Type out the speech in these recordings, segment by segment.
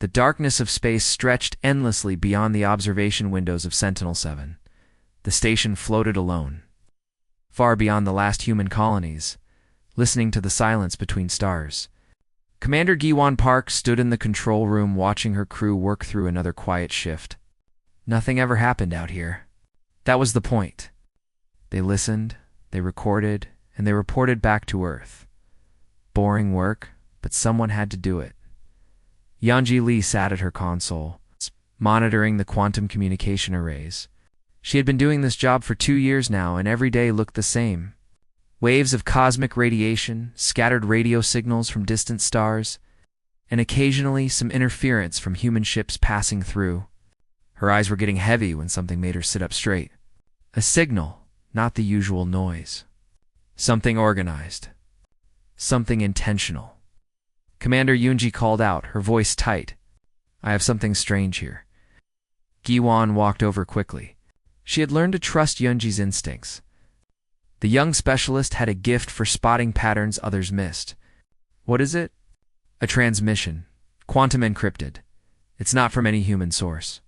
The darkness of space stretched endlessly beyond the observation windows of Sentinel-7. The station floated alone, far beyond the last human colonies, listening to the silence between stars. Commander Giwan Park stood in the control room watching her crew work through another quiet shift. Nothing ever happened out here. That was the point. They listened, they recorded, and they reported back to Earth. Boring work, but someone had to do it. Yanji Lee sat at her console, monitoring the quantum communication arrays. She had been doing this job for 2 years now, and every day looked the same. Waves of cosmic radiation, scattered radio signals from distant stars, and occasionally some interference from human ships passing through. Her eyes were getting heavy when something made her sit up straight. A signal, not the usual noise. Something organized. Something intentional. Commander Yunji called out, her voice tight. "I have something strange here." Giwan walked over quickly. She had learned to trust Yunji's instincts. The young specialist had a gift for spotting patterns others missed. "What is it?" "A transmission. Quantum encrypted. It's not from any human source."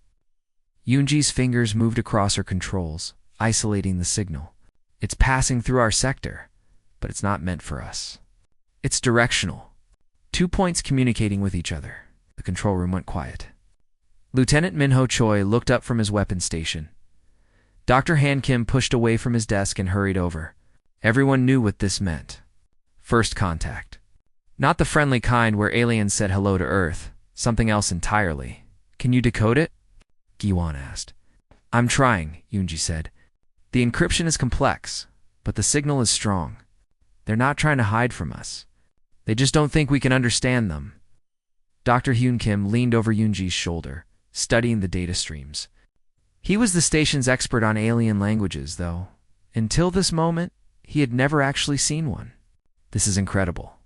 Yunji's fingers moved across her controls, isolating the signal. "It's passing through our sector, but it's not meant for us. It's directional. 2 points communicating with each other." The control room went quiet. Lieutenant Minho Choi looked up from his weapons station. Dr. Han Kim pushed away from his desk and hurried over. Everyone knew what this meant. First contact. Not the friendly kind where aliens said hello to Earth. Something else entirely. "Can you decode it?" Giwan asked. "I'm trying," Yunji said. "The encryption is complex, but the signal is strong. They're not trying to hide from us. They just don't think we can understand them." Dr. Hyun Kim leaned over Yunji's shoulder, studying the data streams. He was the station's expert on alien languages, though. Until this moment, he had never actually seen one. "This is incredible.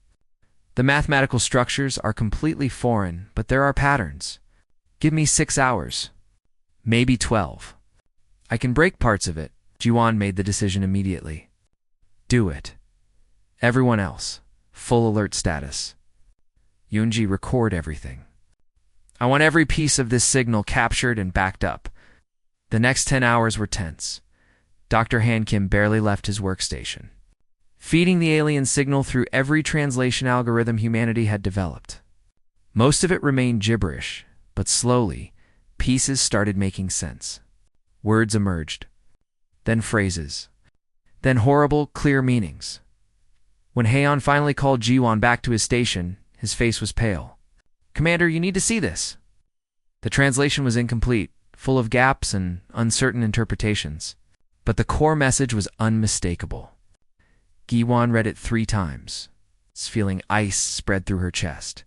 The mathematical structures are completely foreign, but there are patterns. Give me 6 hours. Maybe 12. I can break parts of it." Jiwan made the decision immediately. "Do it. Everyone else, full alert status. Yunji, record everything. I want every piece of this signal captured and backed up." The next 10 hours were tense. Dr. Han Kim barely left his workstation, feeding the alien signal through every translation algorithm humanity had developed. Most of it remained gibberish, but slowly, pieces started making sense. Words emerged, then phrases, then horrible, clear meanings. When Haeon finally called Jiwan back to his station, his face was pale. "Commander, you need to see this." The translation was incomplete, full of gaps and uncertain interpretations, but the core message was unmistakable. Giwan read it 3 times, feeling ice spread through her chest.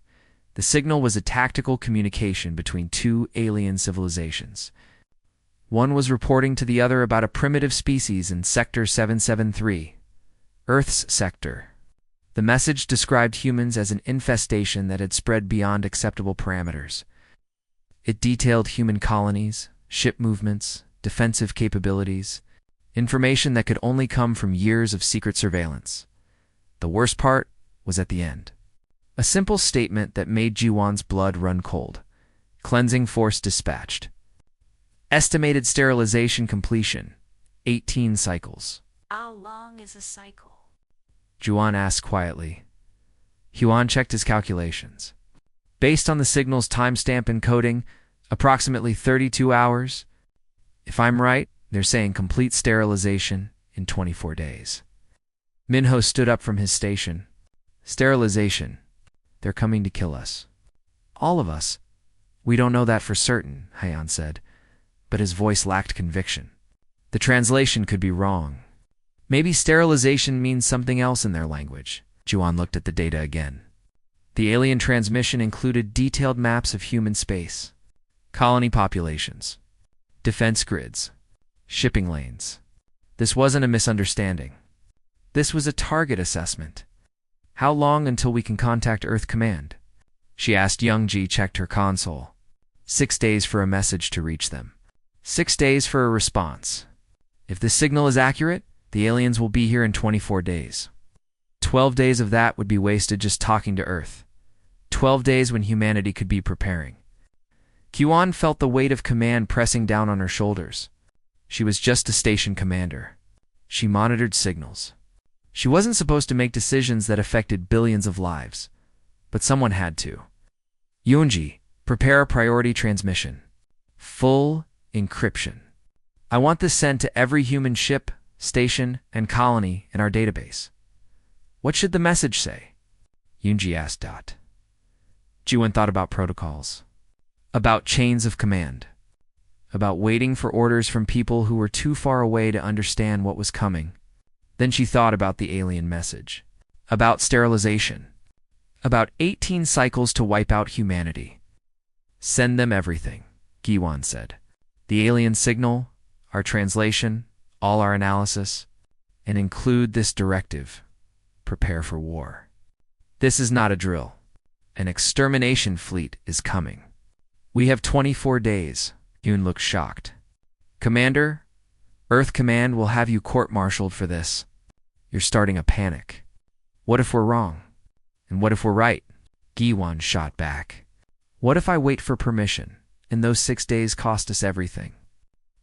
The signal was a tactical communication between 2 alien civilizations. One was reporting to the other about a primitive species in Sector 773, Earth's sector. The message described humans as an infestation that had spread beyond acceptable parameters. It detailed human colonies, ship movements, defensive capabilities, information that could only come from years of secret surveillance. The worst part was at the end. A simple statement that made Jiwan's blood run cold. Cleansing force dispatched. Estimated sterilization completion, 18 cycles. "How long is a cycle?" Jiwan asked quietly. Huan checked his calculations. Based on the signal's timestamp encoding, approximately 32 hours. If I'm right, they're saying complete sterilization in 24 days. Minho stood up from his station. "Sterilization. They're coming to kill us. All of us." "We don't know that for certain," Haeon said, but his voice lacked conviction. The translation could be wrong. Maybe sterilization means something else in their language. Jiwan looked at the data again. The alien transmission included detailed maps of human space, colony populations, defense grids, shipping lanes. This wasn't a misunderstanding. This was a target assessment. "How long until we can contact Earth Command?" she asked. Youngji checked her console. 6 days for a message to reach them. 6 days for a response. If the signal is accurate, the aliens will be here in 24 days. 12 days of that would be wasted just talking to Earth. 12 days when humanity could be preparing. Qian felt the weight of command pressing down on her shoulders. She was just a station commander. She monitored signals. She wasn't supposed to make decisions that affected billions of lives, but someone had to. Yunji, prepare a priority transmission. Full encryption. I want this sent to every human ship, station, and colony in our database. What should the message say? Yunji asked. Jiwen thought about protocols, about chains of command, about waiting for orders from people who were too far away to understand what was coming. Then she thought about the alien message, about sterilization, about 18 cycles to wipe out humanity. Send them everything, Giwan said. The alien signal, our translation, all our analysis, and include this directive. Prepare for war. This is not a drill. An extermination fleet is coming. We have 24 days. Yoon looked shocked. Commander, Earth Command will have you court-martialed for this. You're starting a panic. What if we're wrong? And what if we're right? Giwan shot back. What if I wait for permission, and those 6 days cost us everything?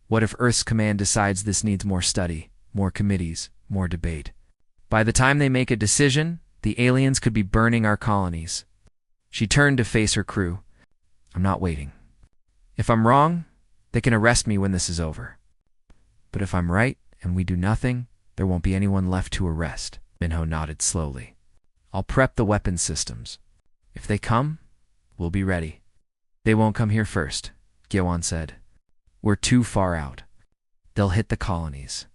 What if Earth's command decides this needs more study, more committees, more debate? By the time they make a decision, the aliens could be burning our colonies. She turned to face her crew. I'm not waiting. If I'm wrong, they can arrest me when this is over. But if I'm right, and we do nothing, there won't be anyone left to arrest. Minho nodded slowly. I'll prep the weapon systems. If they come, we'll be ready. They won't come here first, Gyewan said. We're too far out. They'll hit the colonies.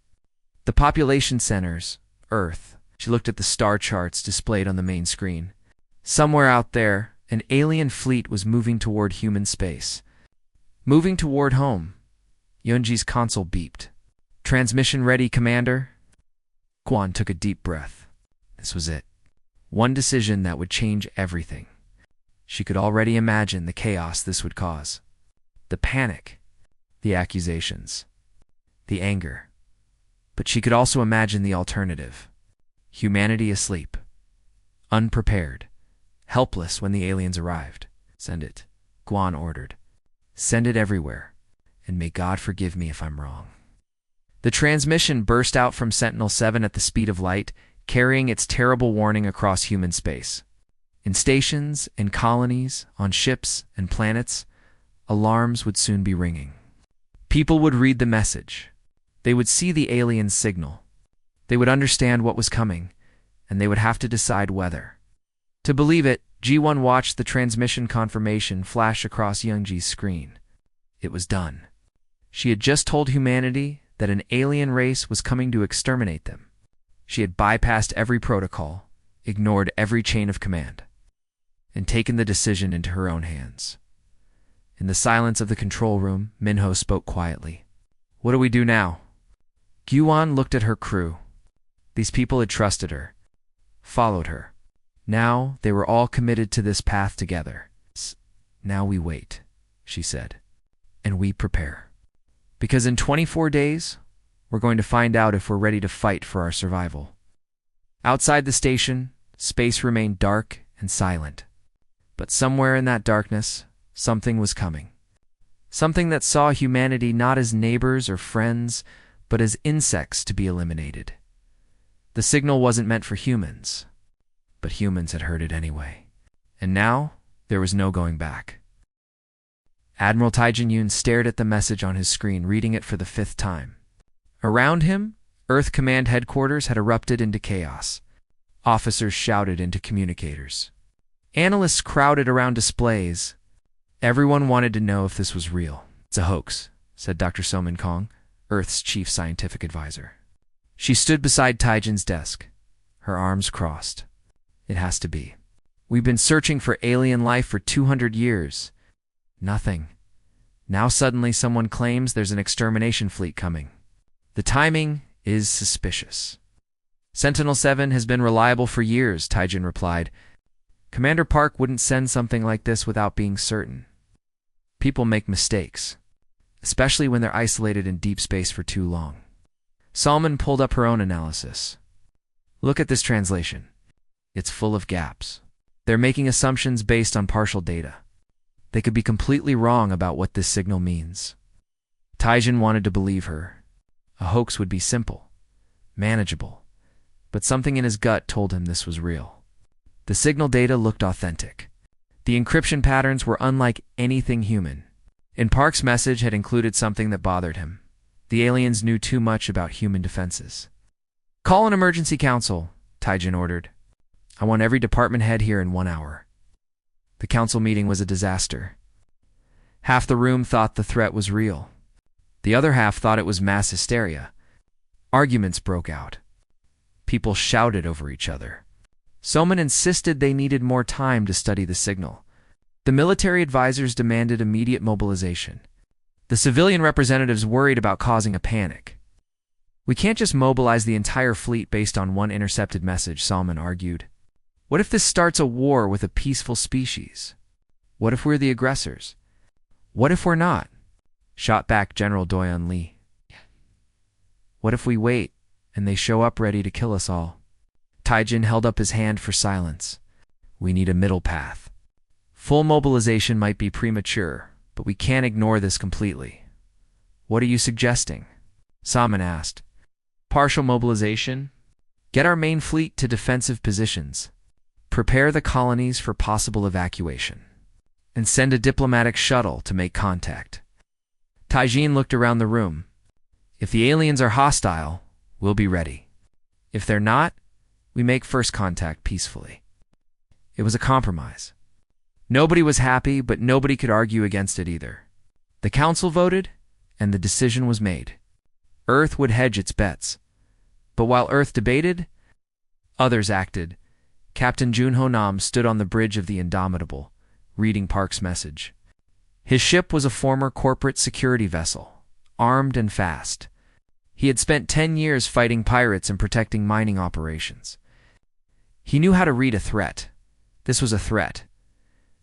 The population centers, Earth. She looked at the star charts displayed on the main screen. Somewhere out there, an alien fleet was moving toward human space. Moving toward home. Yunji's console beeped. Transmission ready, Commander? Quan took a deep breath. This was it. One decision that would change everything. She could already imagine the chaos this would cause. The panic. The accusations. The anger. But she could also imagine the alternative. Humanity asleep. Unprepared. Helpless when the aliens arrived. Send it, Guan ordered. Send it everywhere, and may God forgive me if I'm wrong. The transmission burst out from Sentinel-7 at the speed of light, carrying its terrible warning across human space. In stations, in colonies, on ships and planets, alarms would soon be ringing. People would read the message. They would see the alien signal. They would understand what was coming, and they would have to decide whether. To believe it, G1 watched the transmission confirmation flash across Youngji's screen. It was done. She had just told humanity that an alien race was coming to exterminate them. She had bypassed every protocol, ignored every chain of command, and taken the decision into her own hands. In the silence of the control room, Minho spoke quietly. What do we do now? Gyuan looked at her crew. These people had trusted her, followed her. Now they were all committed to this path together. Now we wait, she said, and we prepare. Because in 24 days, we're going to find out if we're ready to fight for our survival. Outside the station, space remained dark and silent. But somewhere in that darkness, something was coming. Something that saw humanity not as neighbors or friends, but as insects to be eliminated. The signal wasn't meant for humans, but humans had heard it anyway. And now, there was no going back. Admiral Taijin Yun stared at the message on his screen, reading it for the 5th time. Around him, Earth Command Headquarters had erupted into chaos. Officers shouted into communicators. Analysts crowded around displays. Everyone wanted to know if this was real. It's a hoax, said Dr. Somin Kong, Earth's chief scientific advisor. She stood beside Taijin's desk, her arms crossed. It has to be. We've been searching for alien life for 200 years. Nothing. Now suddenly someone claims there's an extermination fleet coming. The timing is suspicious. Sentinel-7 has been reliable for years, Taijin replied. Commander Park wouldn't send something like this without being certain. People make mistakes, especially when they're isolated in deep space for too long. Salman pulled up her own analysis. Look at this translation. It's full of gaps. They're making assumptions based on partial data. They could be completely wrong about what this signal means. Taijin wanted to believe her. A hoax would be simple, manageable, but something in his gut told him this was real. The signal data looked authentic. The encryption patterns were unlike anything human. And Park's message had included something that bothered him. The aliens knew too much about human defenses. "Call an emergency council," Taijin ordered. "I want every department head here in 1 hour." The council meeting was a disaster. Half the room thought the threat was real. The other half thought it was mass hysteria. Arguments broke out. People shouted over each other. Someone insisted they needed more time to study the signal. The military advisors demanded immediate mobilization. The civilian representatives worried about causing a panic. "We can't just mobilize the entire fleet based on one intercepted message," Salman argued. "What if this starts a war with a peaceful species? What if we're the aggressors? What if we're not?" Shot back General Doyon Lee. "What if we wait and they show up ready to kill us all?" Taijin held up his hand for silence. "We need a middle path. Full mobilization might be premature, but we can't ignore this completely." "What are you suggesting?" Salman asked. "Partial mobilization? Get our main fleet to defensive positions. Prepare the colonies for possible evacuation. And send a diplomatic shuttle to make contact." Taijin looked around the room. "If the aliens are hostile, we'll be ready. If they're not, we make first contact peacefully." It was a compromise. Nobody was happy, but nobody could argue against it either. The council voted, and the decision was made. Earth would hedge its bets. But while Earth debated, others acted. Captain Junho Nam stood on the bridge of the Indomitable, reading Park's message. His ship was a former corporate security vessel, armed and fast. He had spent 10 years fighting pirates and protecting mining operations. He knew how to read a threat. This was a threat.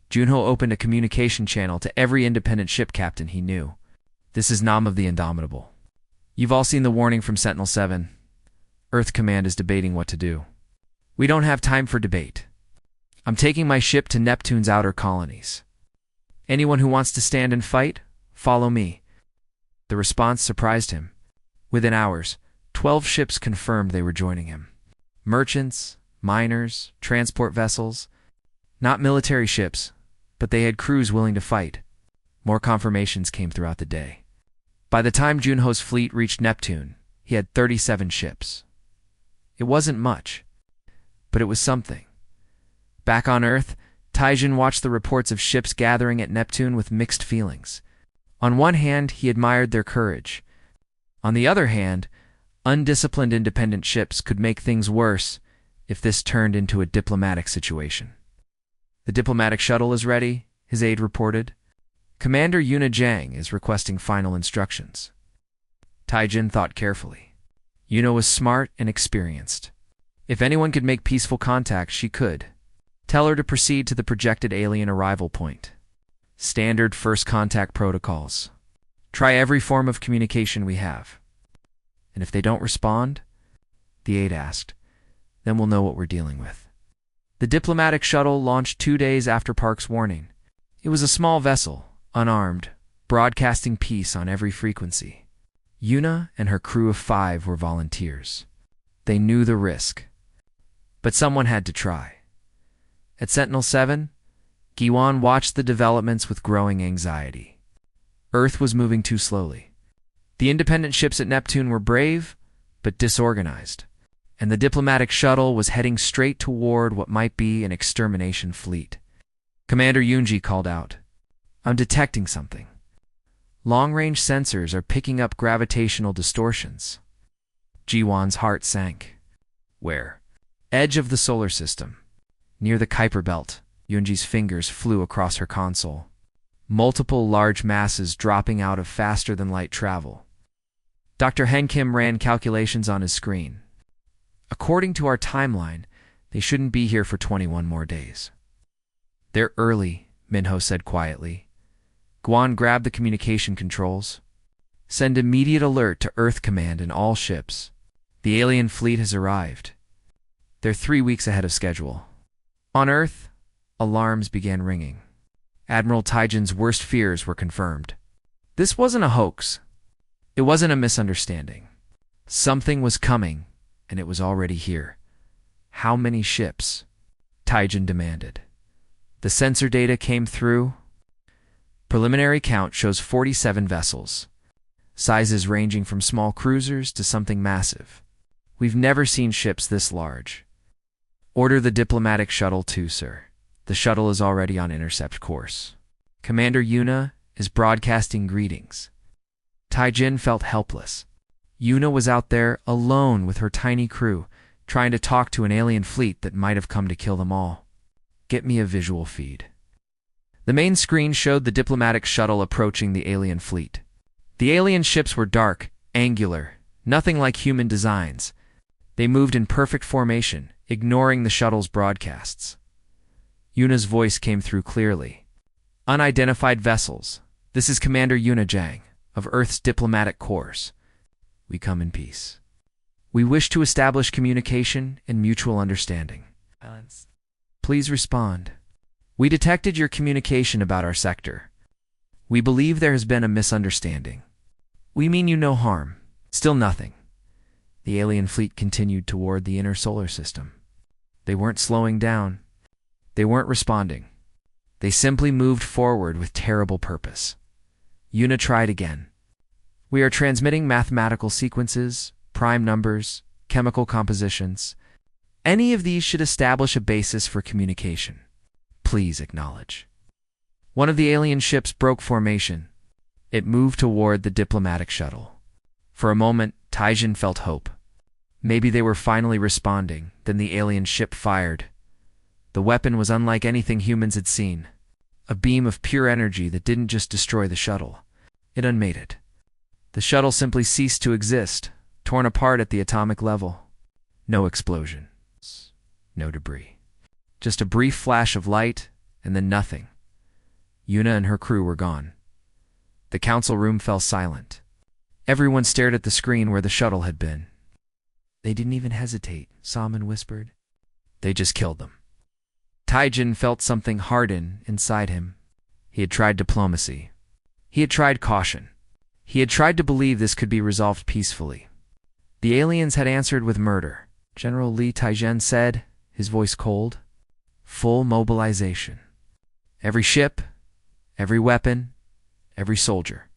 Junho opened a communication channel to every independent ship captain he knew. "This is Nam of the Indomitable. You've all seen the warning from Sentinel-7. Earth Command is debating what to do. We don't have time for debate. I'm taking my ship to Neptune's outer colonies. Anyone who wants to stand and fight, follow me." The response surprised him. Within hours, 12 ships confirmed they were joining him. Merchants, miners, transport vessels. Not military ships, but they had crews willing to fight. More confirmations came throughout the day. By the time Junho's fleet reached Neptune, he had 37 ships. It wasn't much, but it was something. Back on Earth, Taijin watched the reports of ships gathering at Neptune with mixed feelings. On one hand, he admired their courage. On the other hand, undisciplined independent ships could make things worse if this turned into a diplomatic situation. "The diplomatic shuttle is ready," his aide reported. "Commander Yuna Jang is requesting final instructions." Taijin thought carefully. Yuna was smart and experienced. If anyone could make peaceful contact, she could. Tell her to proceed to the projected alien arrival point. Standard first contact protocols. Try every form of communication we have. "And if they don't respond?" the aide asked. "Then we'll know what we're dealing with." The diplomatic shuttle launched 2 days after Park's warning. It was a small vessel, unarmed, broadcasting peace on every frequency. Yuna and her crew of 5 were volunteers. They knew the risk. But someone had to try. At Sentinel-7, Giwan watched the developments with growing anxiety. Earth was moving too slowly. The independent ships at Neptune were brave, but disorganized. And the diplomatic shuttle was heading straight toward what might be an extermination fleet. Commander Yunji called out, "I'm detecting something. Long-range sensors are picking up gravitational distortions." Jiwan's heart sank. "Where?" "Edge of the solar system. Near the Kuiper Belt." Yunji's fingers flew across her console. Multiple large masses dropping out of faster-than-light travel. Dr. Henkim ran calculations on his screen. "According to our timeline, they shouldn't be here for 21 more days." "They're early," Minho said quietly. Guan grabbed the communication controls. "Send immediate alert to Earth Command and all ships. The alien fleet has arrived. They're 3 weeks ahead of schedule." On Earth, alarms began ringing. Admiral Taijin's worst fears were confirmed. This wasn't a hoax. It wasn't a misunderstanding. Something was coming, and it was already here. How many ships? Taijin demanded. The sensor data came through. Preliminary count shows 47 vessels, sizes ranging from small cruisers to something massive. We've never seen ships this large. Order the diplomatic shuttle too, sir. The shuttle is already on intercept course. Commander Yuna is broadcasting greetings. Taijin felt helpless. Yuna was out there alone with her tiny crew, trying to talk to an alien fleet that might have come to kill them all. Get me a visual feed. The main screen showed the diplomatic shuttle approaching the alien fleet. The alien ships were dark, angular, nothing like human designs. They moved in perfect formation, ignoring the shuttle's broadcasts. Yuna's voice came through clearly. Unidentified vessels. This is Commander Yuna Jang, of Earth's diplomatic corps. We come in peace. We wish to establish communication and mutual understanding. Silence. Please respond. We detected your communication about our sector. We believe there has been a misunderstanding. We mean you no harm. Still nothing. The alien fleet continued toward the inner solar system. They weren't slowing down. They weren't responding. They simply moved forward with terrible purpose. Yuna tried again. We are transmitting mathematical sequences, prime numbers, chemical compositions. Any of these should establish a basis for communication. Please acknowledge. One of the alien ships broke formation. It moved toward the diplomatic shuttle. For a moment, Taijin felt hope. Maybe they were finally responding. Then the alien ship fired. The weapon was unlike anything humans had seen. A beam of pure energy that didn't just destroy the shuttle. It unmade it. The shuttle simply ceased to exist, torn apart at the atomic level. No explosions. No debris. Just a brief flash of light, and then nothing. Yuna and her crew were gone. The council room fell silent. Everyone stared at the screen where the shuttle had been. They didn't even hesitate, Salman whispered. They just killed them. Taijin felt something harden inside him. He had tried diplomacy. He had tried caution. He had tried to believe this could be resolved peacefully. The aliens had answered with murder. General Li Taijin said, his voice cold. Full mobilization. Every ship, every weapon, every soldier.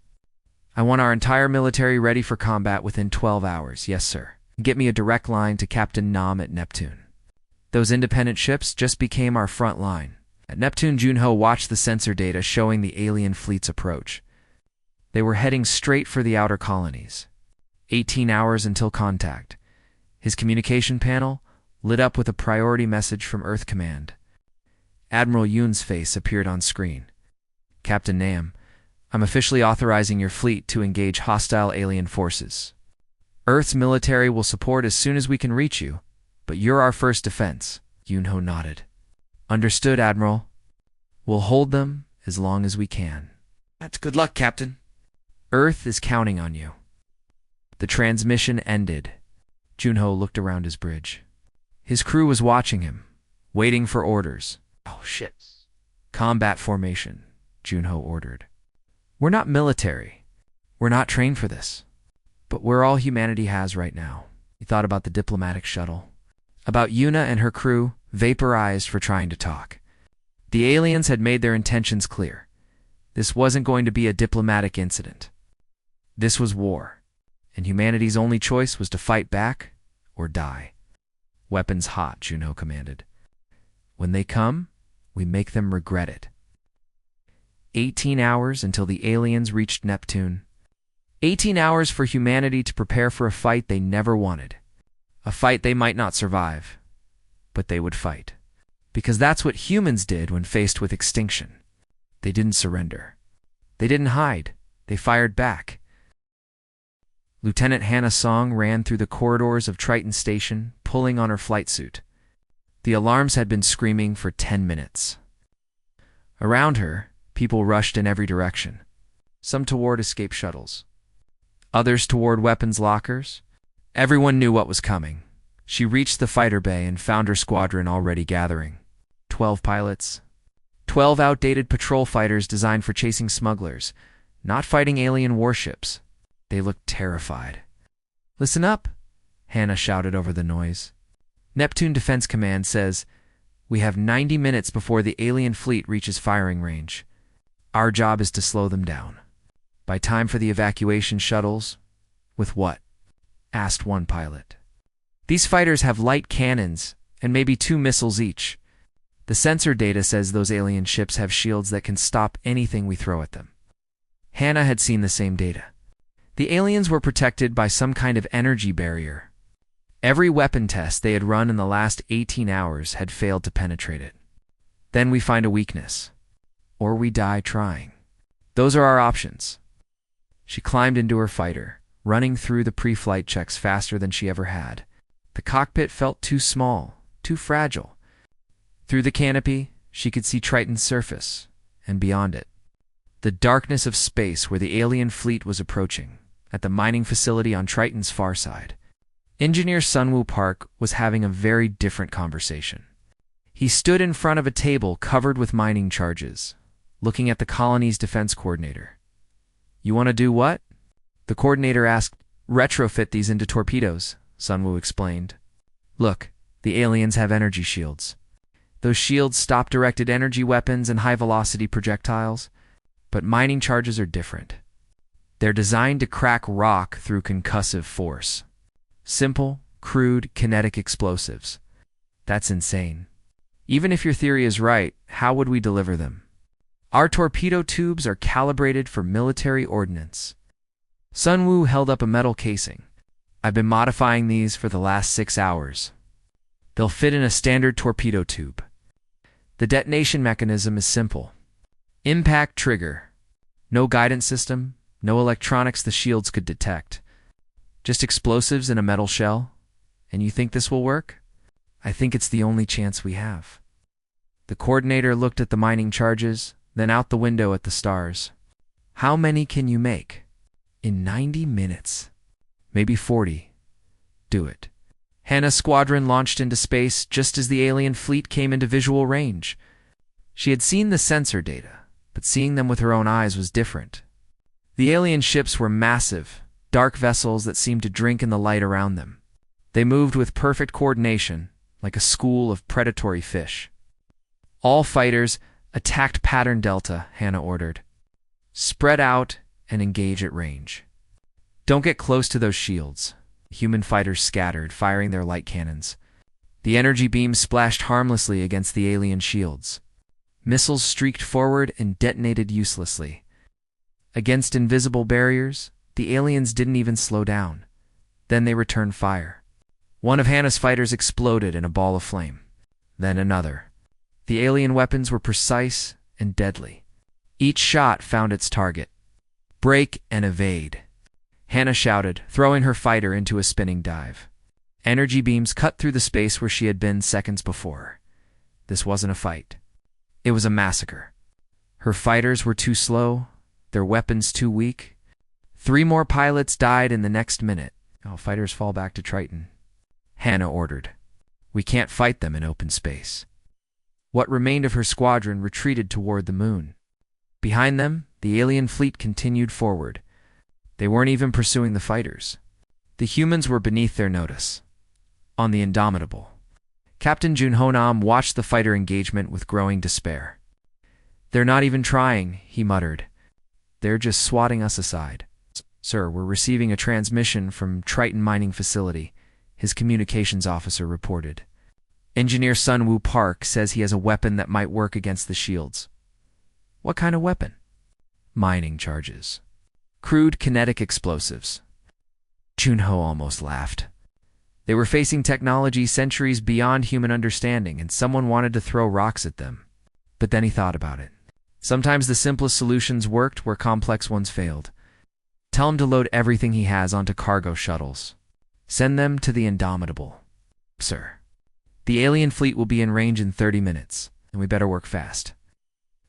I want our entire military ready for combat within 12 hours, yes sir. Get me a direct line to Captain Nam at Neptune. Those independent ships just became our front line. At Neptune, Junho watched the sensor data showing the alien fleet's approach. They were heading straight for the outer colonies. 18 hours until contact. His communication panel lit up with a priority message from Earth Command. Admiral Yoon's face appeared on screen. Captain Nam, I'm officially authorizing your fleet to engage hostile alien forces. Earth's military will support as soon as we can reach you, but you're our first defense. Yoonho nodded. Understood, Admiral. We'll hold them as long as we can. That's good luck, Captain. Earth is counting on you. The transmission ended. Junho looked around his bridge. His crew was watching him, waiting for orders. Oh, shit. Combat formation, Junho ordered. We're not military. We're not trained for this. But we're all humanity has right now. He thought about the diplomatic shuttle. About Yuna and her crew, vaporized for trying to talk. The aliens had made their intentions clear. This wasn't going to be a diplomatic incident. This was war, and humanity's only choice was to fight back or die. Weapons hot, Junho commanded. When they come, we make them regret it. 18 hours until the aliens reached Neptune. 18 hours for humanity to prepare for a fight they never wanted. A fight they might not survive, but they would fight. Because that's what humans did when faced with extinction. They didn't surrender. They didn't hide. They fired back. Lieutenant Hannah Song ran through the corridors of Triton Station, pulling on her flight suit. The alarms had been screaming for 10 minutes. Around her, people rushed in every direction, some toward escape shuttles, others toward weapons lockers. Everyone knew what was coming. She reached the fighter bay and found her squadron already gathering. 12 pilots, 12 outdated patrol fighters designed for chasing smugglers, not fighting alien warships. They looked terrified. "Listen up," Hannah shouted over the noise. "Neptune Defense Command says we have 90 minutes before the alien fleet reaches firing range. Our job is to slow them down. By time for the evacuation shuttles." "With what?" asked one pilot. "These fighters have light cannons and maybe 2 missiles each. The sensor data says those alien ships have shields that can stop anything we throw at them." Hannah had seen the same data. The aliens were protected by some kind of energy barrier. Every weapon test they had run in the last 18 hours had failed to penetrate it. Then we find a weakness. Or we die trying. Those are our options. She climbed into her fighter, running through the pre-flight checks faster than she ever had. The cockpit felt too small, too fragile. Through the canopy, she could see Triton's surface, and beyond it, the darkness of space where the alien fleet was approaching, at the mining facility on Triton's far side. Engineer Sunwoo Park was having a very different conversation. He stood in front of a table covered with mining charges, looking at the colony's defense coordinator. "You want to do what?" The coordinator asked. "Retrofit these into torpedoes," Sunwoo explained. "Look, the aliens have energy shields. Those shields stop directed energy weapons and high-velocity projectiles, but mining charges are different. They're designed to crack rock through concussive force. Simple, crude, kinetic explosives. That's insane. Even if your theory is right, how would we deliver them? Our torpedo tubes are calibrated for military ordnance." Sunwoo held up a metal casing. "I've been modifying these for the last 6 hours. They'll fit in a standard torpedo tube. The detonation mechanism is simple. Impact trigger. No guidance system, no electronics the shields could detect. Just explosives in a metal shell. And you think this will work?" "I think it's the only chance we have." The coordinator looked at the mining charges, then out the window at the stars. "How many can you make?" "In 90 minutes. Maybe 40. Do it." Hannah's squadron launched into space just as the alien fleet came into visual range. She had seen the sensor data, but seeing them with her own eyes was different. The alien ships were massive, dark vessels that seemed to drink in the light around them. They moved with perfect coordination, like a school of predatory fish. "All fighters, attack pattern Delta," Hannah ordered. "Spread out and engage at range. Don't get close to those shields." Human fighters scattered, firing their light cannons. The energy beams splashed harmlessly against the alien shields. Missiles streaked forward and detonated uselessly. Against invisible barriers, the aliens didn't even slow down. Then they returned fire. One of Hannah's fighters exploded in a ball of flame. Then another. The alien weapons were precise and deadly. Each shot found its target. "Break and evade," Hannah shouted, throwing her fighter into a spinning dive. Energy beams cut through the space where she had been seconds before. This wasn't a fight. It was a massacre. Her fighters were too slow, their weapons too weak. 3 more pilots died in the next minute. "All fighters fall back to Triton," Hannah ordered. "We can't fight them in open space." What remained of her squadron retreated toward the moon. Behind them, the alien fleet continued forward. They weren't even pursuing the fighters. The humans were beneath their notice. On the Indomitable, Captain Junho Nam watched the fighter engagement with growing despair. "They're not even trying," he muttered. "They're just swatting us aside." "Sir, we're receiving a transmission from Triton Mining Facility," his communications officer reported. "Engineer Sunwoo Park says he has a weapon that might work against the shields." "What kind of weapon?" "Mining charges. Crude kinetic explosives." Junho almost laughed. They were facing technology centuries beyond human understanding, and someone wanted to throw rocks at them. But then he thought about it. Sometimes the simplest solutions worked where complex ones failed. Tell him to load everything he has onto cargo shuttles. Send them to the Indomitable. "Sir, the alien fleet will be in range in 30 minutes, and we better work fast."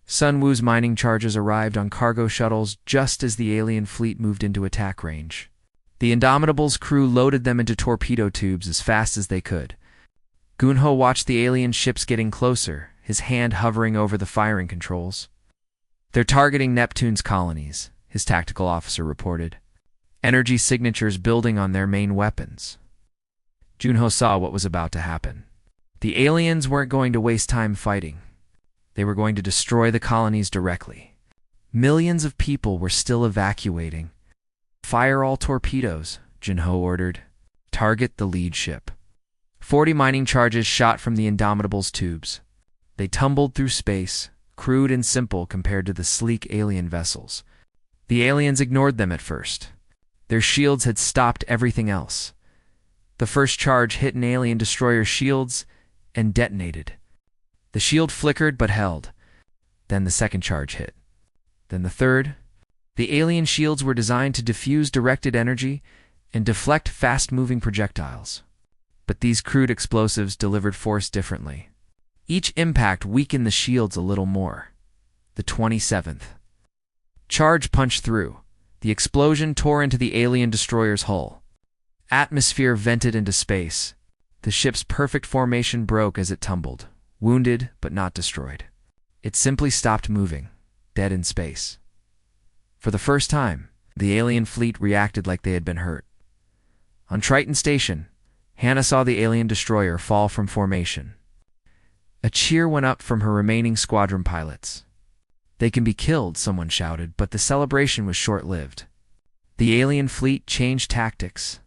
Sunwoo's mining charges arrived on cargo shuttles just as the alien fleet moved into attack range. The Indomitable's crew loaded them into torpedo tubes as fast as they could. Gunho watched the alien ships getting closer, his hand hovering over the firing controls. "They're targeting Neptune's colonies," his tactical officer reported. "Energy signatures building on their main weapons." Junho saw what was about to happen. The aliens weren't going to waste time fighting. They were going to destroy the colonies directly. Millions of people were still evacuating. "Fire all torpedoes," Junho ordered. "Target the lead ship." 40 mining charges shot from the Indomitable's tubes. They tumbled through space, crude and simple compared to the sleek alien vessels. The aliens ignored them at first. Their shields had stopped everything else. The first charge hit an alien destroyer's shields and detonated. The shield flickered but held. Then the second charge hit. Then the third. The alien shields were designed to diffuse directed energy and deflect fast-moving projectiles. But these crude explosives delivered force differently. Each impact weakened the shields a little more. The 27th charge punched through. The explosion tore into the alien destroyer's hull. Atmosphere vented into space. The ship's perfect formation broke as it tumbled, wounded but not destroyed. It simply stopped moving, dead in space. For the first time, the alien fleet reacted like they had been hurt. On Triton Station, Hannah saw the alien destroyer fall from formation. A cheer went up from her remaining squadron pilots. "They can be killed," someone shouted, but the celebration was short-lived. The alien fleet changed tactics.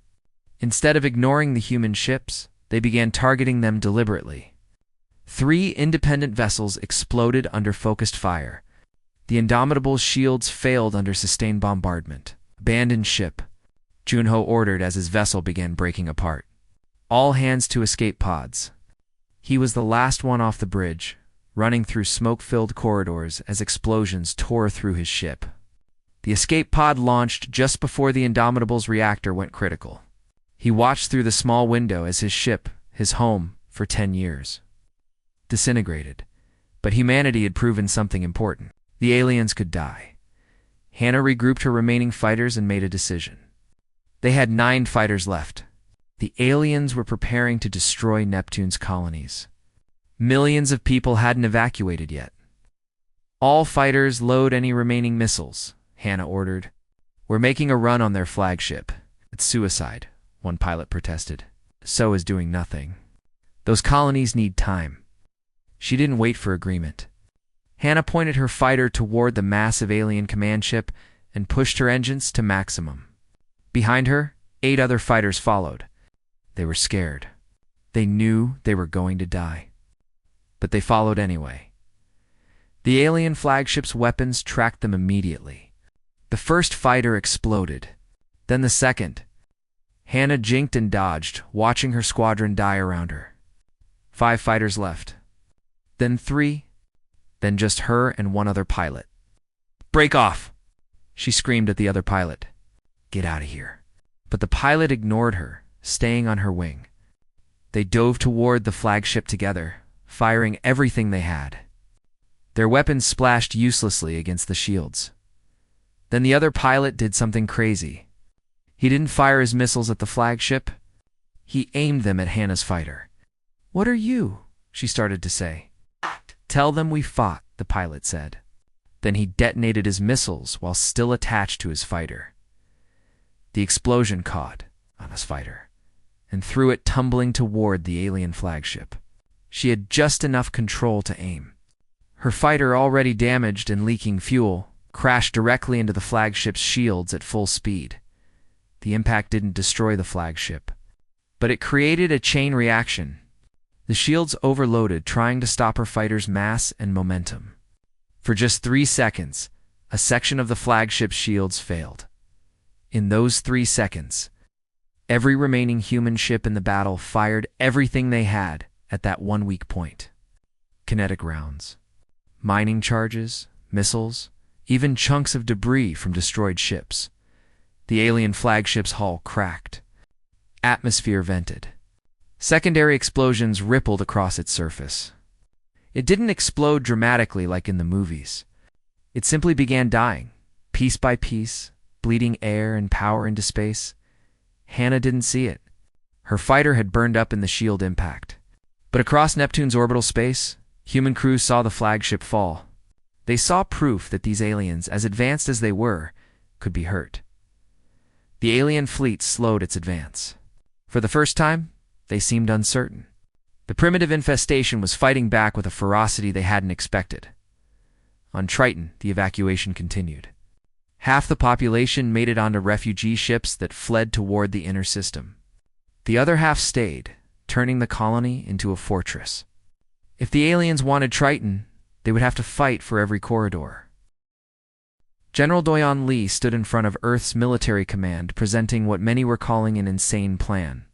Instead of ignoring the human ships, they began targeting them deliberately. 3 independent vessels exploded under focused fire. The Indomitable's shields failed under sustained bombardment. "Abandon ship," Junho ordered as his vessel began breaking apart. "All hands to escape pods." He was the last one off the bridge, running through smoke-filled corridors as explosions tore through his ship. The escape pod launched just before the Indomitable's reactor went critical. He watched through the small window as his ship, his home for 10 years, disintegrated. But humanity had proven something important. The aliens could die. Hannah regrouped her remaining fighters and made a decision. They had 9 fighters left. The aliens were preparing to destroy Neptune's colonies. Millions of people hadn't evacuated yet. "All fighters load any remaining missiles," Hannah ordered. "We're making a run on their flagship." "It's suicide," one pilot protested. "So is doing nothing. Those colonies need time." She didn't wait for agreement. Hannah pointed her fighter toward the massive alien command ship and pushed her engines to maximum. Behind her, 8 other fighters followed. They were scared. They knew they were going to die. But they followed anyway. The alien flagship's weapons tracked them immediately. The first fighter exploded. Then the second. Hannah jinked and dodged, watching her squadron die around her. 5 fighters left. Then 3. Then just her and 1 other pilot. "Break off!" she screamed at the other pilot. "Get out of here." But the pilot ignored her, staying on her wing. They dove toward the flagship together, firing everything they had. Their weapons splashed uselessly against the shields. Then the other pilot did something crazy. He didn't fire his missiles at the flagship. He aimed them at Hannah's fighter. "What are you?" she started to say. "Tell them we fought," the pilot said. Then he detonated his missiles while still attached to his fighter. The explosion caught on his fighter and threw it tumbling toward the alien flagship. She had just enough control to aim. Her fighter, already damaged and leaking fuel, crashed directly into the flagship's shields at full speed. The impact didn't destroy the flagship, but it created a chain reaction. The shields overloaded, trying to stop her fighter's mass and momentum. For just 3 seconds, a section of the flagship's shields failed. In those 3 seconds, every remaining human ship in the battle fired everything they had at that one weak point. Kinetic rounds, mining charges, missiles, even chunks of debris from destroyed ships. The alien flagship's hull cracked. Atmosphere vented. Secondary explosions rippled across its surface. It didn't explode dramatically like in the movies. It simply began dying, piece by piece, bleeding air and power into space. Hannah didn't see it. Her fighter had burned up in the shield impact. But across Neptune's orbital space, Human crews saw the flagship fall. They saw proof that these aliens, as advanced as they were, could be hurt. The alien fleet slowed its advance. For the first time, they seemed uncertain. The primitive infestation was fighting back with a ferocity they hadn't expected. On Triton, the evacuation continued. Half the population made it onto refugee ships that fled toward the inner system. The other half stayed, turning the colony into a fortress. If the aliens wanted Triton, they would have to fight for every corridor. General Doyon Lee stood in front of Earth's military command, presenting what many were calling an insane plan.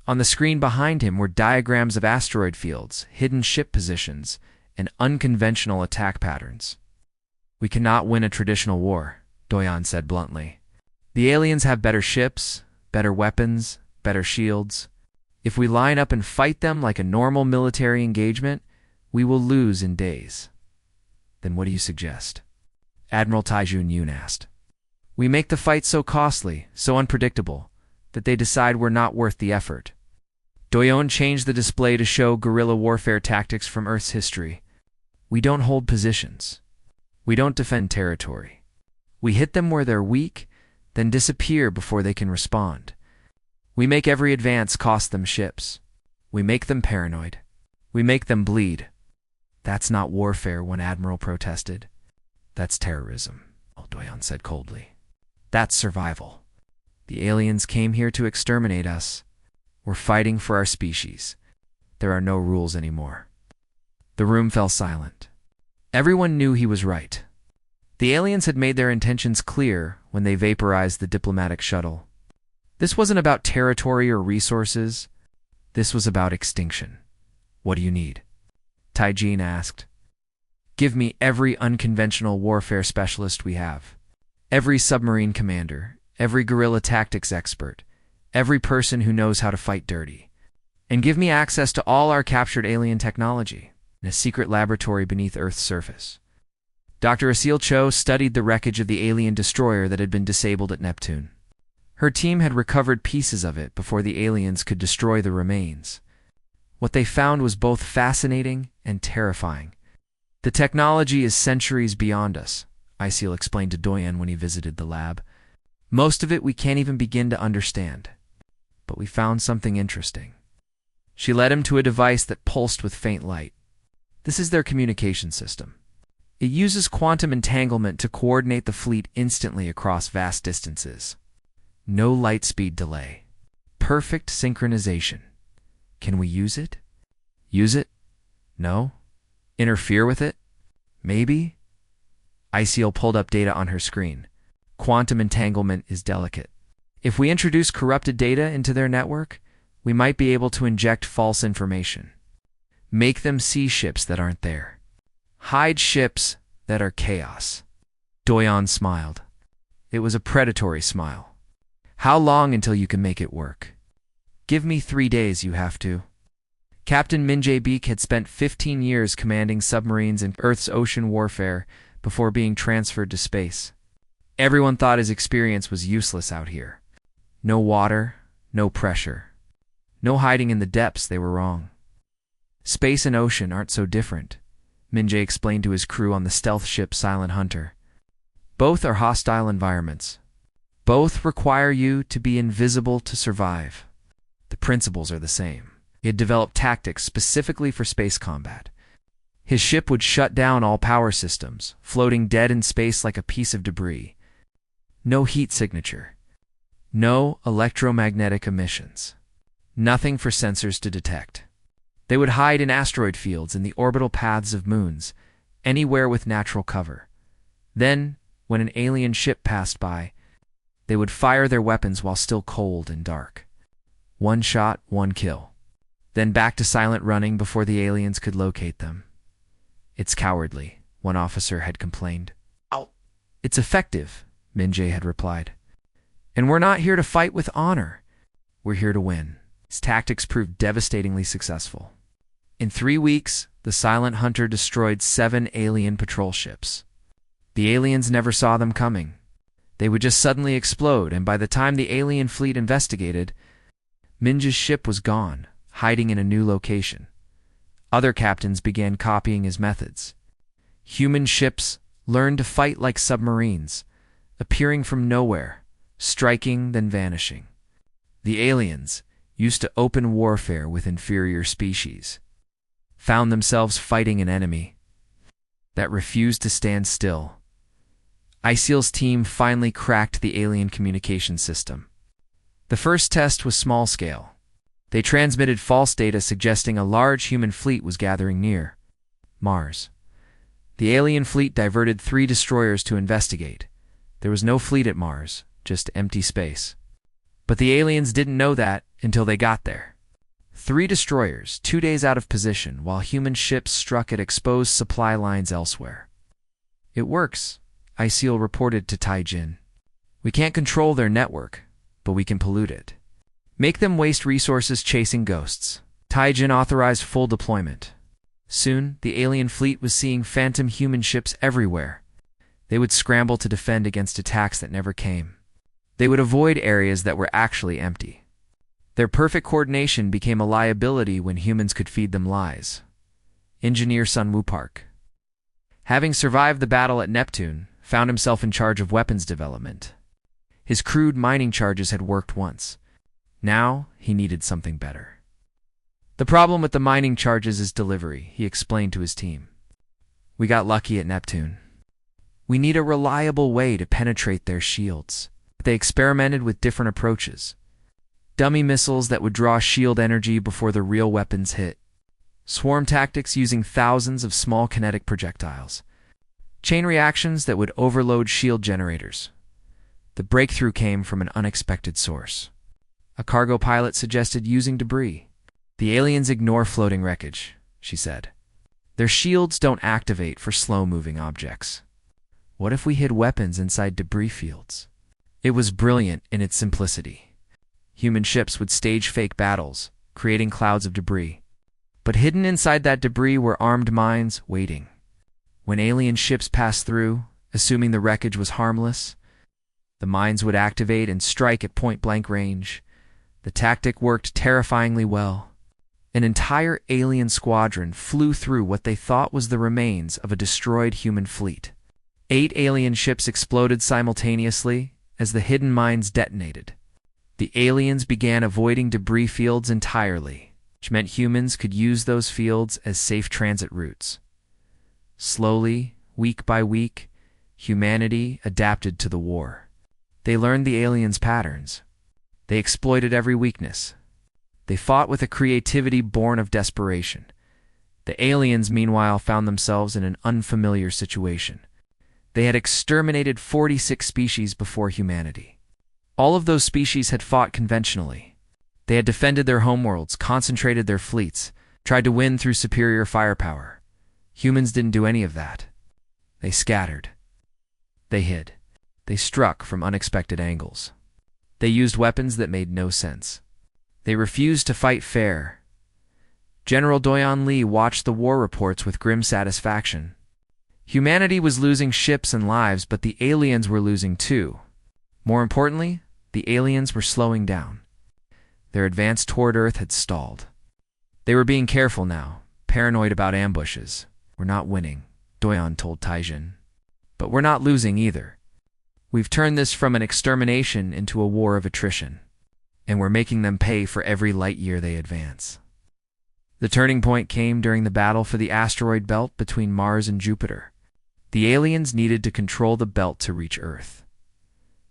On the screen behind him were diagrams of asteroid fields, hidden ship positions, and unconventional attack patterns. "We cannot win a traditional war," Doyon said bluntly. "The aliens have better ships, better weapons, better shields. If we line up and fight them like a normal military engagement, we will lose in days." "Then what do you suggest?" Admiral Taijun Yun asked. "We make the fight so costly, so unpredictable, that they decide we're not worth the effort." Doyon changed the display to show guerrilla warfare tactics from Earth's history. "We don't hold positions. We don't defend territory. We hit them where they're weak, then disappear before they can respond. We make every advance cost them ships. We make them paranoid. We make them bleed." "That's not warfare," one admiral protested. "That's terrorism," Doyon said coldly. "That's survival. The aliens came here to exterminate us. We're fighting for our species. There are no rules anymore." The room fell silent. Everyone knew he was right. The aliens had made their intentions clear when they vaporized the diplomatic shuttle. This wasn't about territory or resources. This was about extinction. "What do you need?" Taijin asked. "Give me every unconventional warfare specialist we have. Every submarine commander, every guerrilla tactics expert, every person who knows how to fight dirty. And give me access to all our captured alien technology in a secret laboratory beneath Earth's surface." Dr. Asil Cho studied the wreckage of the alien destroyer that had been disabled at Neptune. Her team had recovered pieces of it before the aliens could destroy the remains. What they found was both fascinating and terrifying. "The technology is centuries beyond us," Isil explained to Doyen when he visited the lab. "Most of it we can't even begin to understand. But we found something interesting." She led him to a device that pulsed with faint light. "This is their communication system. It uses quantum entanglement to coordinate the fleet instantly across vast distances. No light speed delay. Perfect synchronization. Can we use it? Use it? No? Interfere with it? Maybe?" Isil pulled up data on her screen. "Quantum entanglement is delicate. If we introduce corrupted data into their network, we might be able to inject false information. Make them see ships that aren't there. Hide ships that are chaos." Doyon smiled. It was a predatory smile. "How long until you can make it work?" "Give me 3 days, you have to." Captain Min-jae Beek had spent 15 years commanding submarines in Earth's ocean warfare before being transferred to space. Everyone thought his experience was useless out here. No water, no pressure. No hiding in the depths. They were wrong. "Space and ocean aren't so different," Min-jae explained to his crew on the stealth ship Silent Hunter. "Both are hostile environments. Both require you to be invisible to survive. The principles are the same." He had developed tactics specifically for space combat. His ship would shut down all power systems, floating dead in space like a piece of debris. No heat signature. No electromagnetic emissions. Nothing for sensors to detect. They would hide in asteroid fields in the orbital paths of moons, anywhere with natural cover. Then, when an alien ship passed by, they would fire their weapons while still cold and dark. One shot, one kill. Then back to silent running before the aliens could locate them. "It's cowardly," one officer had complained. Ow. "It's effective," Min-jae had replied. "And we're not here to fight with honor. We're here to win." His tactics proved devastatingly successful. In 3 weeks, the Silent Hunter destroyed 7 alien patrol ships. The aliens never saw them coming. They would just suddenly explode, and by the time the alien fleet investigated, Min-jae's ship was gone, hiding in a new location. Other captains began copying his methods. Human ships learned to fight like submarines, appearing from nowhere, striking then vanishing. The aliens, used to open warfare with inferior species, found themselves fighting an enemy that refused to stand still. ISEAL's team finally cracked the alien communication system. The first test was small scale. They transmitted false data suggesting a large human fleet was gathering near Mars. The alien fleet diverted 3 destroyers to investigate. There was no fleet at Mars, just empty space. But the aliens didn't know that until they got there. 3 destroyers, 2 days out of position, while human ships struck at exposed supply lines elsewhere. "It works," ISEAL reported to Taijin. "We can't control their network, but we can pollute it. Make them waste resources chasing ghosts." Taijin authorized full deployment. Soon, the alien fleet was seeing phantom human ships everywhere. They would scramble to defend against attacks that never came. They would avoid areas that were actually empty. Their perfect coordination became a liability when humans could feed them lies. Engineer Sun Woo Park, having survived the battle at Neptune, found himself in charge of weapons development. His crude mining charges had worked once. Now, he needed something better. "The problem with the mining charges is delivery," he explained to his team. "We got lucky at Neptune. We need a reliable way to penetrate their shields." They experimented with different approaches. Dummy missiles that would draw shield energy before the real weapons hit. Swarm tactics using thousands of small kinetic projectiles. Chain reactions that would overload shield generators. The breakthrough came from an unexpected source. A cargo pilot suggested using debris. "The aliens ignore floating wreckage," she said. "Their shields don't activate for slow-moving objects. What if we hid weapons inside debris fields?" It was brilliant in its simplicity. Human ships would stage fake battles, creating clouds of debris. But hidden inside that debris were armed mines waiting. When alien ships passed through, assuming the wreckage was harmless, the mines would activate and strike at point-blank range. The tactic worked terrifyingly well. An entire alien squadron flew through what they thought was the remains of a destroyed human fleet. 8 alien ships exploded simultaneously as the hidden mines detonated. The aliens began avoiding debris fields entirely, which meant humans could use those fields as safe transit routes. Slowly, week by week, humanity adapted to the war. They learned the aliens' patterns. They exploited every weakness. They fought with a creativity born of desperation. The aliens, meanwhile, found themselves in an unfamiliar situation. They had exterminated 46 species before humanity. All of those species had fought conventionally. They had defended their homeworlds, concentrated their fleets, tried to win through superior firepower. Humans didn't do any of that. They scattered. They hid. They struck from unexpected angles. They used weapons that made no sense. They refused to fight fair. General Doyon Lee watched the war reports with grim satisfaction. Humanity was losing ships and lives, but the aliens were losing too. More importantly, the aliens were slowing down. Their advance toward Earth had stalled. They were being careful now, paranoid about ambushes. "We're not winning," Doyon told Taijin. "But we're not losing either. We've turned this from an extermination into a war of attrition, and we're making them pay for every light year they advance." The turning point came during the battle for the asteroid belt between Mars and Jupiter. The aliens needed to control the belt to reach Earth.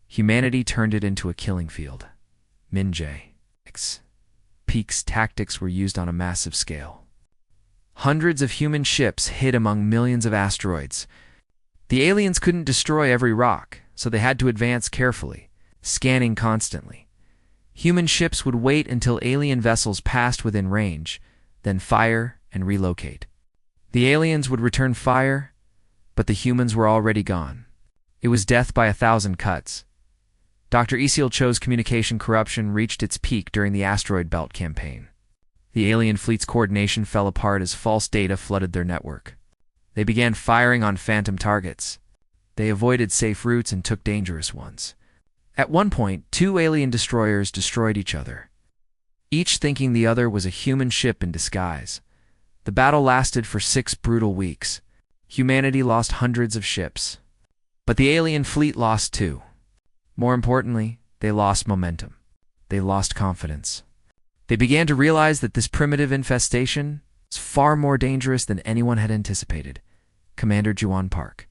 Humanity turned it into a killing field. Peaks tactics were used on a massive scale. Hundreds of human ships hid among millions of asteroids. The aliens couldn't destroy every rock, so they had to advance carefully, scanning constantly. Human ships would wait until alien vessels passed within range, then fire and relocate. The aliens would return fire, but the humans were already gone. It was death by 1,000 cuts. Dr. Isiel Cho's communication corruption reached its peak during the asteroid belt campaign. The alien fleet's coordination fell apart as false data flooded their network. They began firing on phantom targets. They avoided safe routes and took dangerous ones. At one point, 2 alien destroyers destroyed each other, each thinking the other was a human ship in disguise. The battle lasted for 6 brutal weeks. Humanity lost hundreds of ships. But the alien fleet lost too. More importantly, they lost momentum. They lost confidence. They began to realize that this primitive infestation was far more dangerous than anyone had anticipated. Commander Juan Park,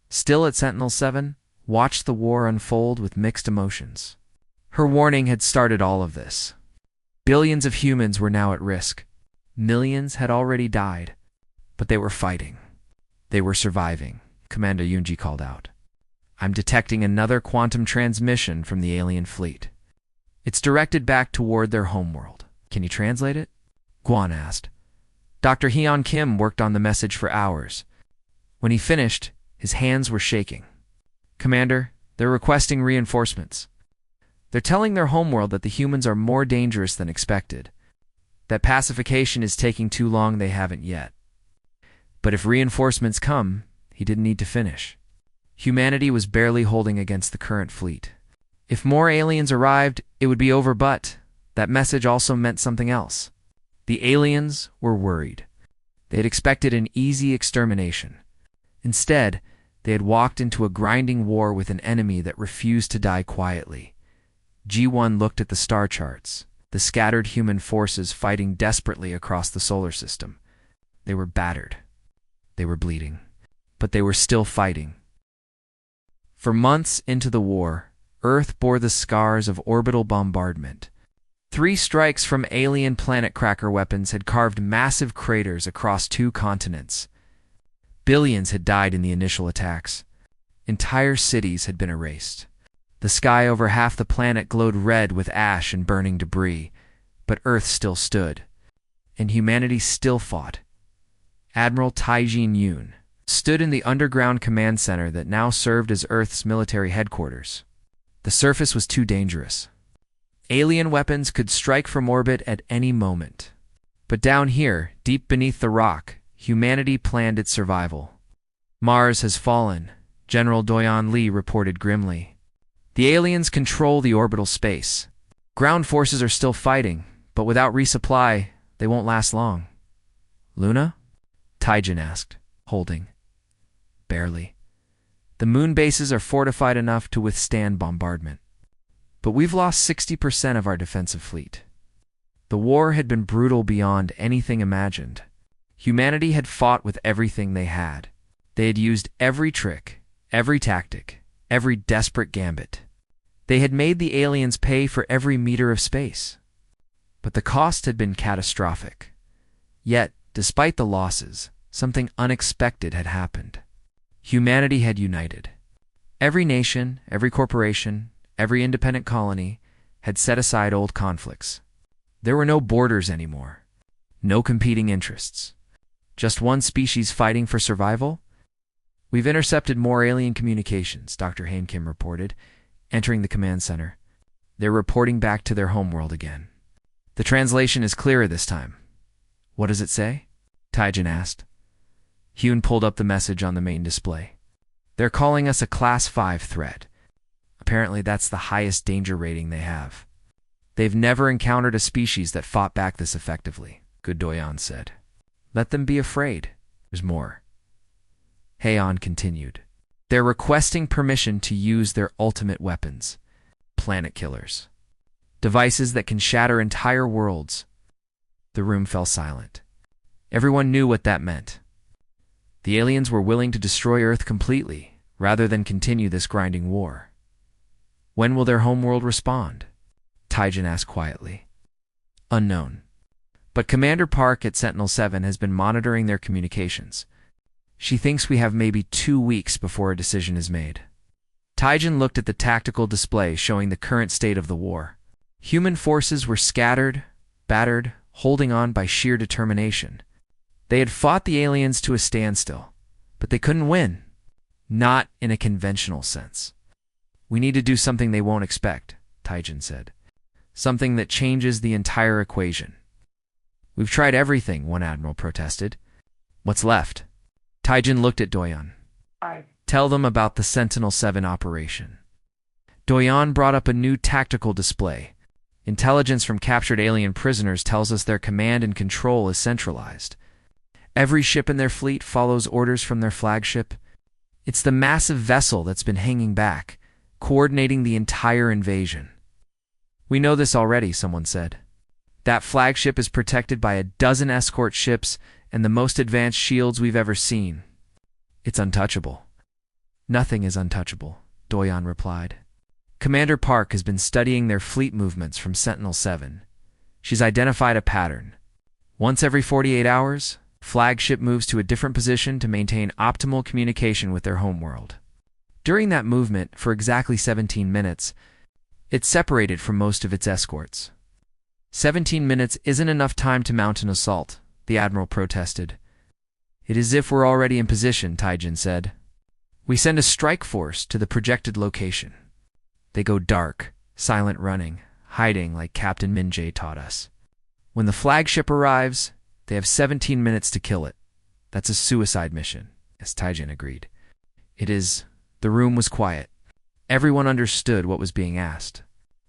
still at Sentinel-7, watched the war unfold with mixed emotions. Her warning had started all of this. Billions of humans were now at risk. Millions had already died. But they were fighting. They were surviving, Commander Yunji called out. I'm detecting another quantum transmission from the alien fleet. It's directed back toward their homeworld. Can you translate it? Guan asked. Dr. Hyun Kim worked on the message for hours. When he finished, his hands were shaking. Commander, they're requesting reinforcements. They're telling their homeworld that the humans are more dangerous than expected. That pacification is taking too long, they haven't yet. But if reinforcements come, he didn't need to finish. Humanity was barely holding against the current fleet. If more aliens arrived, it would be over, but that message also meant something else. The aliens were worried. They had expected an easy extermination. Instead, they had walked into a grinding war with an enemy that refused to die quietly. G1 looked at the star charts, the scattered human forces fighting desperately across the solar system. They were battered. They were bleeding. But they were still fighting. For months into the war, Earth bore the scars of orbital bombardment. 3 strikes from alien planet cracker weapons had carved massive craters across 2 continents. Billions had died in the initial attacks. Entire cities had been erased. The sky over half the planet glowed red with ash and burning debris, but Earth still stood, and humanity still fought. Admiral Taijin Yoon stood in the underground command center that now served as Earth's military headquarters. The surface was too dangerous. Alien weapons could strike from orbit at any moment. But down here, deep beneath the rock, humanity planned its survival. Mars has fallen, General Doyon Lee reported grimly. The aliens control the orbital space. Ground forces are still fighting, but without resupply, they won't last long. Luna? Taijin asked, holding. Barely. The moon bases are fortified enough to withstand bombardment. But we've lost 60% of our defensive fleet. The war had been brutal beyond anything imagined. Humanity had fought with everything they had. They had used every trick, every tactic, every desperate gambit. They had made the aliens pay for every meter of space. But the cost had been catastrophic. Yet, despite the losses, something unexpected had happened. Humanity had united. Every nation, every corporation, every independent colony had set aside old conflicts. There were no borders anymore, no competing interests. Just one species fighting for survival? We've intercepted more alien communications, Dr. Hain Kim reported, entering the command center. They're reporting back to their homeworld again. The translation is clearer this time. What does it say? Taijin asked. Hyun pulled up the message on the main display. They're calling us a Class 5 threat. Apparently that's the highest danger rating they have. They've never encountered a species that fought back this effectively, Good Doyon said. Let them be afraid. There's more. Haeon continued. They're requesting permission to use their ultimate weapons. Planet killers. Devices that can shatter entire worlds. The room fell silent. Everyone knew what that meant. The aliens were willing to destroy Earth completely, rather than continue this grinding war. When will their homeworld respond? Taijin asked quietly. Unknown. But Commander Park at Sentinel-7 has been monitoring their communications. She thinks we have maybe 2 weeks before a decision is made. Taijin looked at the tactical display showing the current state of the war. Human forces were scattered, battered, holding on by sheer determination. They had fought the aliens to a standstill, but they couldn't win. Not in a conventional sense. We need to do something they won't expect, Taijin said. Something that changes the entire equation. We've tried everything, one admiral protested. What's left? Taijin looked at Doyon. Tell them about the Sentinel-7 operation. Doyon brought up a new tactical display. Intelligence from captured alien prisoners tells us their command and control is centralized. Every ship in their fleet follows orders from their flagship. It's the massive vessel that's been hanging back, coordinating the entire invasion. "We know this already," someone said. "That flagship is protected by a dozen escort ships and the most advanced shields we've ever seen. It's untouchable." "Nothing is untouchable," Doyon replied. "Commander Park has been studying their fleet movements from Sentinel-7. She's identified a pattern. Once every 48 hours, flagship moves to a different position to maintain optimal communication with their homeworld. During that movement, for exactly 17 minutes, it's separated from most of its escorts." 17 minutes isn't enough time to mount an assault, the Admiral protested. "It is as if we're already in position," Taijin said. "We send a strike force to the projected location. They go dark, silent running, hiding like Captain Minjay taught us. When the flagship arrives, they have 17 minutes to kill it. That's a suicide mission," as Taijin agreed. "It is." The room was quiet. Everyone understood what was being asked.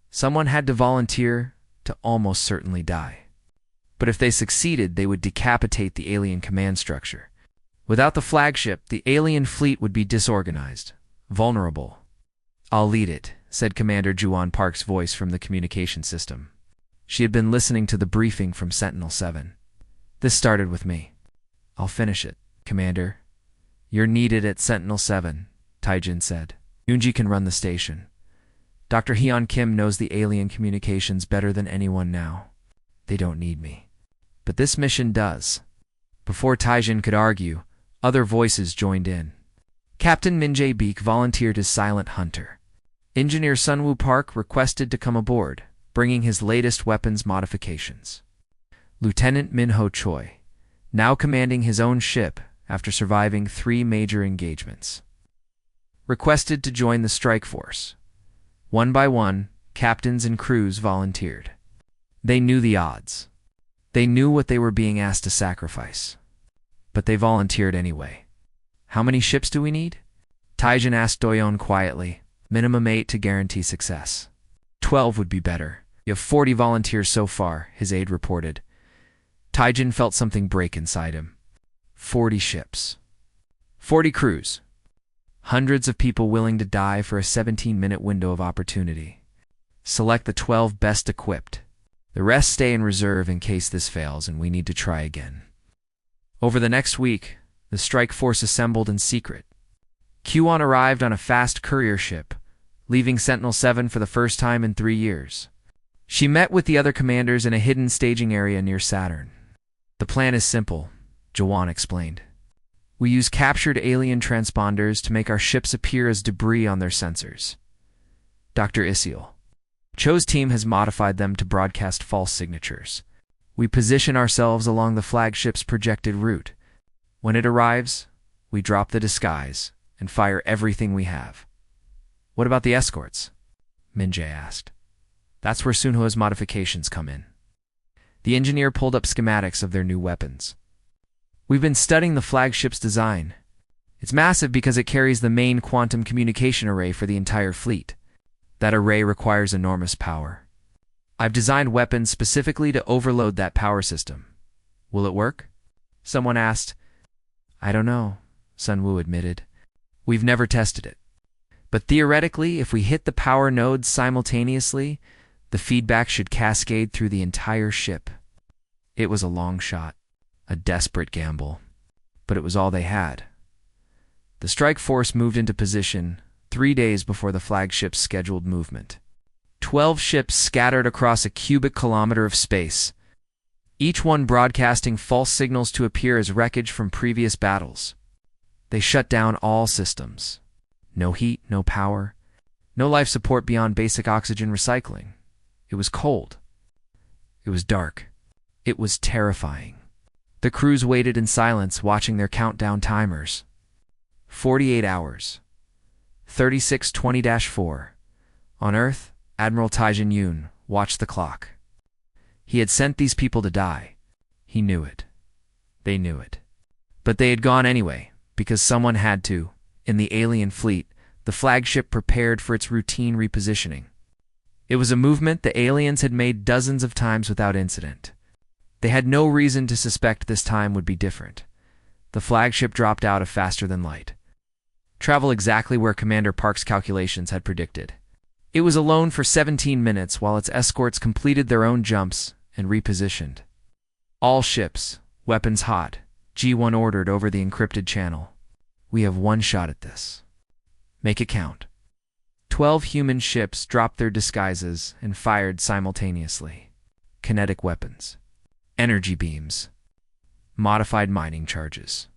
Someone had to volunteer to almost certainly die. But if they succeeded, they would decapitate the alien command structure. Without the flagship, the alien fleet would be disorganized, vulnerable. "I'll lead it," said Commander Juan Park's voice from the communication system. She had been listening to the briefing from Sentinel-7. "This started with me. I'll finish it, Commander." "You're needed at Sentinel-7, Taijin said. "Yoonji can run the station. Dr. Hyun Kim knows the alien communications better than anyone now. They don't need me. But this mission does." Before Taijin could argue, other voices joined in. Captain Minjay Beek volunteered as Silent Hunter. Engineer Sunwoo Park requested to come aboard, bringing his latest weapons modifications. Lieutenant Minho Choi, now commanding his own ship after surviving 3 major engagements, requested to join the strike force. One by one, captains and crews volunteered. They knew the odds. They knew what they were being asked to sacrifice. But they volunteered anyway. "How many ships do we need?" Taijin asked Doyon quietly. "Minimum 8 to guarantee success." 12 would be better. "You have 40 volunteers so far," his aide reported. Taijin felt something break inside him. 40 ships. 40 crews. Hundreds of people willing to die for a 17-minute window of opportunity. Select the 12 best equipped. The rest stay in reserve in case this fails and we need to try again. Over the next week, the strike force assembled in secret. Kyuan arrived on a fast courier ship, leaving Sentinel-7 for the first time in 3 years. She met with the other commanders in a hidden staging area near Saturn. "The plan is simple," Jawan explained. "We use captured alien transponders to make our ships appear as debris on their sensors." Dr. Isiel. "Cho's team has modified them to broadcast false signatures. We position ourselves along the flagship's projected route. When it arrives, we drop the disguise and fire everything we have." "What about the escorts?" Minjay asked. "That's where Sunho's modifications come in." The engineer pulled up schematics of their new weapons. "We've been studying the flagship's design. It's massive because it carries the main quantum communication array for the entire fleet. That array requires enormous power. I've designed weapons specifically to overload that power system. Will it work?" someone asked. "I don't know," Sunwoo admitted. "We've never tested it. But theoretically, if we hit the power nodes simultaneously, the feedback should cascade through the entire ship." It was a long shot, a desperate gamble, but it was all they had. The strike force moved into position 3 days before the flagship's scheduled movement. 12 ships scattered across a cubic kilometer of space, each one broadcasting false signals to appear as wreckage from previous battles. They shut down all systems. No heat, no power, no life support beyond basic oxygen recycling. It was cold. It was dark. It was terrifying. The crews waited in silence, watching their countdown timers. 48 hours. 3620-4. On Earth, Admiral Taijin Yoon watched the clock. He had sent these people to die. He knew it. They knew it. But they had gone anyway, because someone had to. In the alien fleet, the flagship prepared for its routine repositioning. It was a movement the aliens had made dozens of times without incident. They had no reason to suspect this time would be different. The flagship dropped out of faster than light. Travel exactly where Commander Park's calculations had predicted. It was alone for 17 minutes while its escorts completed their own jumps and repositioned. All ships, weapons hot, G1 ordered over the encrypted channel. We have one shot at this. Make it count. 12 human ships dropped their disguises and fired simultaneously. Kinetic weapons, energy beams, modified mining charges,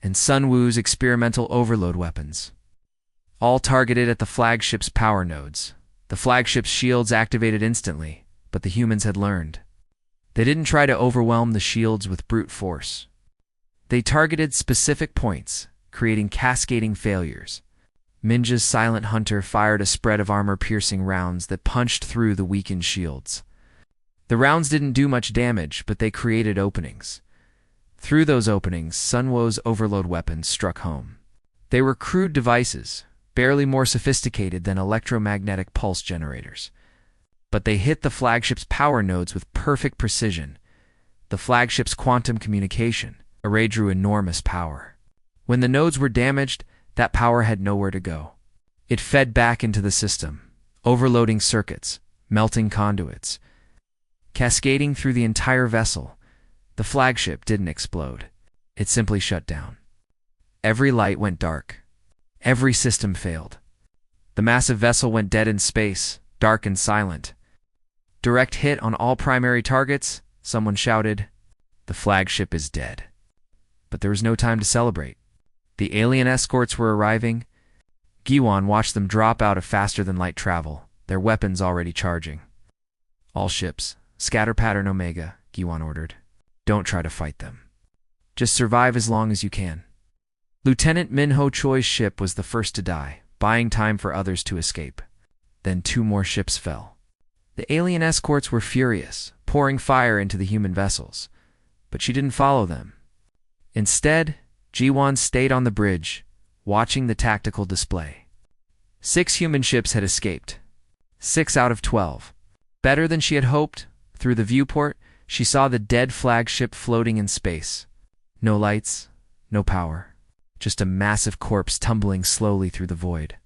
and Sun Wu's experimental overload weapons. All targeted at the flagship's power nodes. The flagship's shields activated instantly, but the humans had learned. They didn't try to overwhelm the shields with brute force. They targeted specific points, creating cascading failures. Minja's Silent Hunter fired a spread of armor-piercing rounds that punched through the weakened shields. The rounds didn't do much damage, but they created openings. Through those openings, Sun Wu's overload weapons struck home. They were crude devices, barely more sophisticated than electromagnetic pulse generators. But they hit the flagship's power nodes with perfect precision. The flagship's quantum communication array drew enormous power. When the nodes were damaged, that power had nowhere to go. It fed back into the system, overloading circuits, melting conduits, cascading through the entire vessel. The flagship didn't explode. It simply shut down. Every light went dark. Every system failed. The massive vessel went dead in space, dark and silent. Direct hit on all primary targets, someone shouted. The flagship is dead. But there was no time to celebrate. The alien escorts were arriving. Giwan watched them drop out of faster-than-light travel, their weapons already charging. All ships, scatter pattern Omega, Giwan ordered. Don't try to fight them. Just survive as long as you can. Lieutenant Minho Choi's ship was the first to die, buying time for others to escape. Then 2 more ships fell. The alien escorts were furious, pouring fire into the human vessels. But she didn't follow them. Instead, G1 stayed on the bridge, watching the tactical display. 6 human ships had escaped. 6 out of 12. Better than she had hoped, through the viewport, she saw the dead flagship floating in space. No lights, no power. Just a massive corpse tumbling slowly through the void.